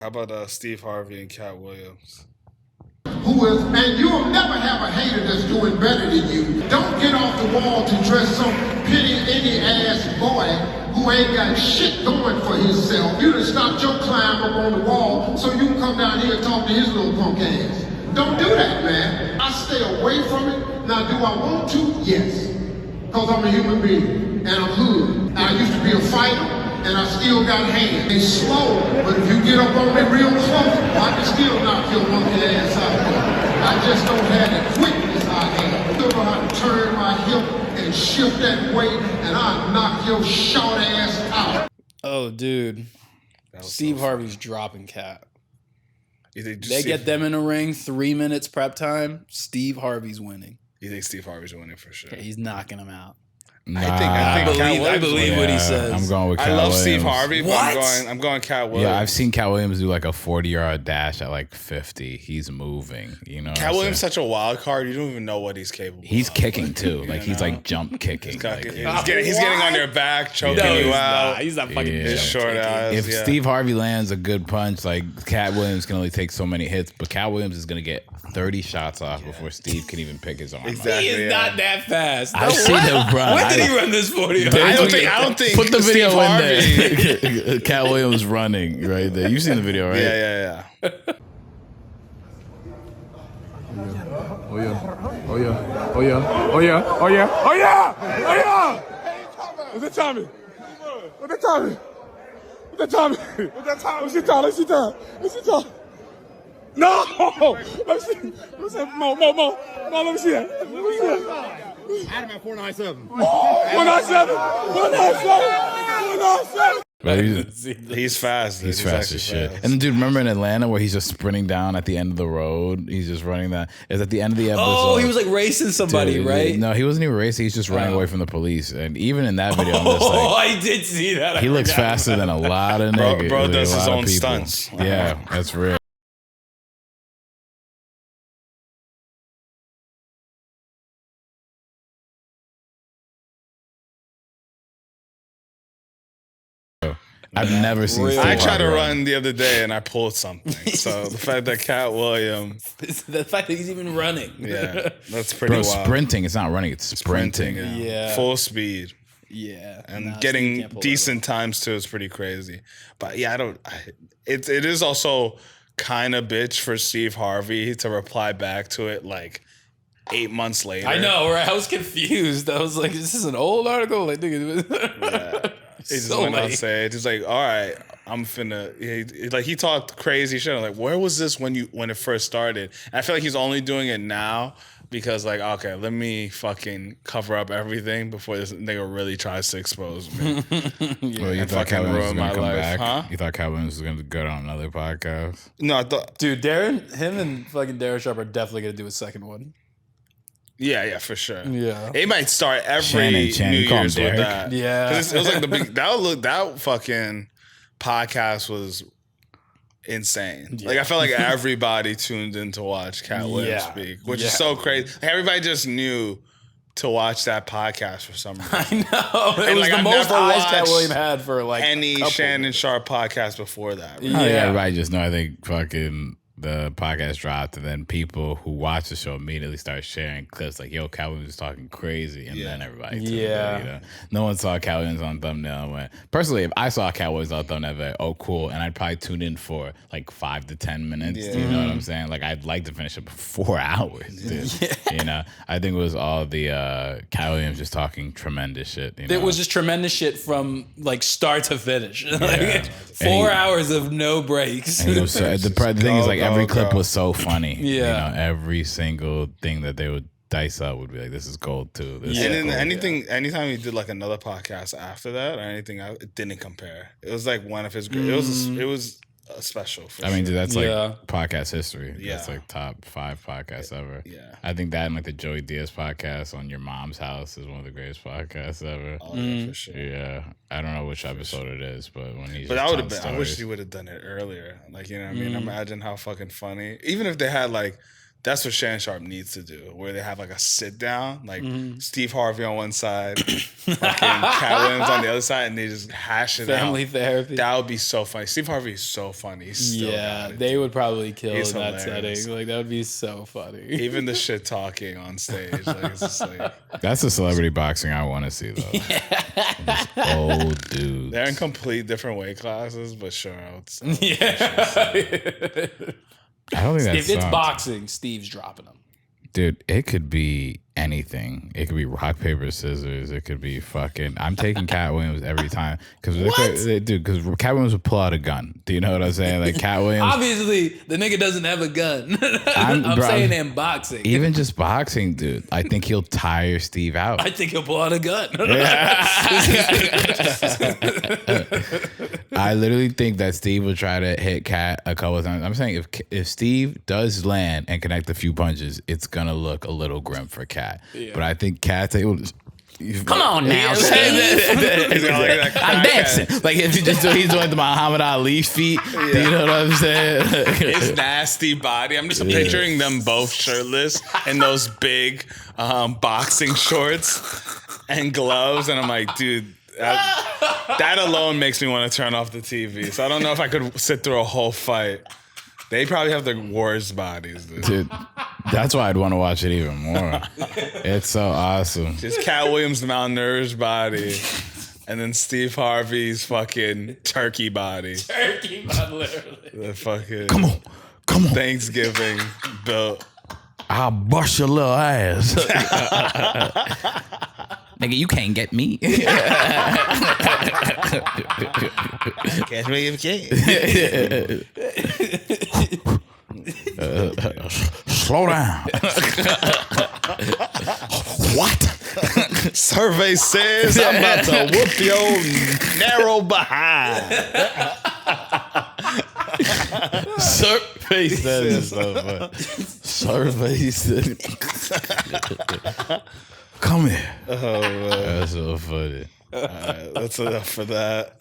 How about Steve Harvey and Katt Williams? Who is, and you'll never have a hater that's doing better than you. Don't get off the wall to dress some pity any ass boy who ain't got shit going for himself. You done stopped your climb up on the wall so you can come down here and talk to his little punk ass. Don't do that, man. I stay away from it. Now, do I want to? Yes. Because I'm a human being and I'm hood. I used to be a fighter. And I still got hands. They slow, but if you get up on me real close, I can still knock your monkey ass out. I just don't have the quickness I have. I still know how to turn my hip and shift that weight, and I'll knock your short ass out. Oh, dude. Steve Harvey's dropping Katt. They get them in a ring, 3 minutes prep time. Steve Harvey's winning. You think Steve Harvey's winning for sure? Yeah, he's knocking him out. Nah, I believe what he says. I'm going with Katt I love Williams. Steve Harvey, but What? I'm going Katt Williams. Yeah, I've seen Katt Williams do like a 40-yard dash at like 50. He's moving. You know, Katt Williams is such a wild card. You don't even know what he's capable. He's of. kicking too. Like he's like jump kicking. He's Like, getting on their back, choking you out. He's not fucking Yeah. His short eyes. if Steve Harvey lands a good punch, like Katt Williams can only take so many hits, but Katt Williams is gonna get 30 shots off before Steve can even pick his arm up. Exactly. He is not that fast. I've seen him run. When did he run this 40? I don't think. Put the video Steve in there. Katt Williams running right there. You've seen the video, right? Yeah. Oh yeah. Oh yeah. Oh yeah. Oh yeah. Oh yeah. Oh yeah. Oh yeah. What's that Tommy? What's that Tommy? What's that Tommy? What's that Tommy? Let's see Tom. Let's see Tom. Let's see Tom. No! Let me see. Let me see. Mo. Let me see that. Let me see that. I had him at 497. 197. 197. He's fast. He's fast as shit. And then, dude, remember in Atlanta where he's just sprinting down at the end of the road? He's just running that. It's at the end of the episode. Oh, he was like racing somebody, Dude, right? No, he wasn't even racing. He's just running away from the police. And even in that video, I'm just Oh, like, I did see that. he looks faster than a lot of niggas. Bro like, does a his lot of own people. stunts. Yeah, that's real. I've never seen Steve I tried Harvey to run the other day and I pulled something. So the fact that Katt Williams, The fact that he's even running. yeah, that's pretty Bro, wild. sprinting. It's not running. It's sprinting. Yeah. Full speed. Yeah. And Nah, Steve getting can't pull decent times too is pretty crazy. But yeah, it is also kind of bitch for Steve Harvey to reply back to it like 8 months later. I know, right? I was confused. I was like, is this an old article? Like, nigga, He just went on stage. He's like, all right, I'm finna. He talked crazy shit. I'm like, where was this when it first started? And I feel like he's only doing it now because, like, okay, let me fucking cover up everything before this nigga really tries to expose me. Well, you And thought fucking Katt Williams was ruin my gonna come life, back? huh? You thought Katt Williams was gonna go on another podcast? No, I thought. dude, him and fucking Darren Sharp are definitely going to do a second one. Yeah, for sure. Yeah. They might start every Shannon, New you call him Year's with Derek? that. Yeah. 'Cause it was like the big that fucking podcast was insane. Like I felt like everybody tuned in to watch Katt Williams speak, which is so crazy. Like, everybody just knew to watch that podcast for some reason. I know. It And, was like, the I've most never eyes Katt watched Williams had for like Any a couple. Shannon Sharp podcast before that. Right? Oh, yeah, Yeah. everybody just know. I think fucking the podcast dropped, and then people who watch the show immediately start sharing clips like, "Yo, Katt Williams is talking crazy," and then everybody, tuned in, you know? No one saw Katt Williams on thumbnail. And went, personally, if I saw Katt Williams on thumbnail, I'd be like, "Oh, cool," and I'd probably tune in for like 5 to 10 minutes. You know what I'm saying? Like, I'd like to finish it for 4 hours. Dude. You know, I think it was all the Katt Williams just talking tremendous shit. You know? It was just tremendous shit from like start to finish. Like 4 hours of no breaks. And it was so, the thing is, like, every clip go. was so funny. Yeah. You know, every single thing that they would dice up would be like, this is gold too. This is And then gold. anytime he did like another podcast after that or anything, it didn't compare. It was like one of his. It was a special. For I mean, dude, that's like Yeah. podcast history. Yeah. That's like top 5 podcasts ever. Yeah. I think that and like the Joey Diaz podcast on Your Mom's House is one of the greatest podcasts ever. Oh, yeah, for sure. Yeah. I don't know which episode it is, but when he's But just that would have telling been. I wish stories. he would have done it earlier. Like, you know what I mean? Imagine how fucking funny. Even if they had like That's what Shannon Sharp needs to do, where they have like a sit down, like Steve Harvey on one side, fucking Katt Williams on the other side, and they just hash it out. Family therapy. That would be so funny. Steve Harvey is so funny. He's still they would probably kill He's in that hilarious. setting. Like that would be so funny. Even the shit talking on stage, like it's just like That's the celebrity boxing I want to see, though. This old dude. they're in complete different weight classes, but sure, I would say. I don't think that's If it's boxing, Steve's dropping him. Dude, it could be anything. It could be rock, paper, scissors. It could be fucking. I'm taking Katt Williams every time because Katt Williams would pull out a gun. Do you know what I'm saying? Like Katt Williams. Obviously, the nigga doesn't have a gun. I'm saying in boxing. Even just boxing, dude. I think he'll tire Steve out. I think he'll pull out a gun. I literally think that Steve will try to hit Katt a couple of times. I'm saying if Steve does land and connect a few punches, it's gonna look a little grim for Katt. Yeah. But I think Katt's able to. Come on now, Steve. I'm dancing. Like if he's doing the Muhammad Ali feet. Yeah. Do you know what I'm saying? His nasty body. I'm just picturing them both shirtless in those big boxing shorts and gloves, and I'm like, dude. That alone makes me want to turn off the TV. So I don't know if I could sit through a whole fight. They probably have the worst bodies, dude. That's why I'd want to watch it even more. It's so awesome. Just Katt Williams' malnourished body, and then Steve Harvey's fucking turkey body. Turkey body, literally. The fucking come on. Thanksgiving built. I'll bust your little ass. Nigga, you can't get me. Catch me if you can. Slow down. What? Survey says I'm about to whoop your narrow behind. Survey says so funny. Survey says. Come here. Oh, man. That's so funny. All right, that's enough for that.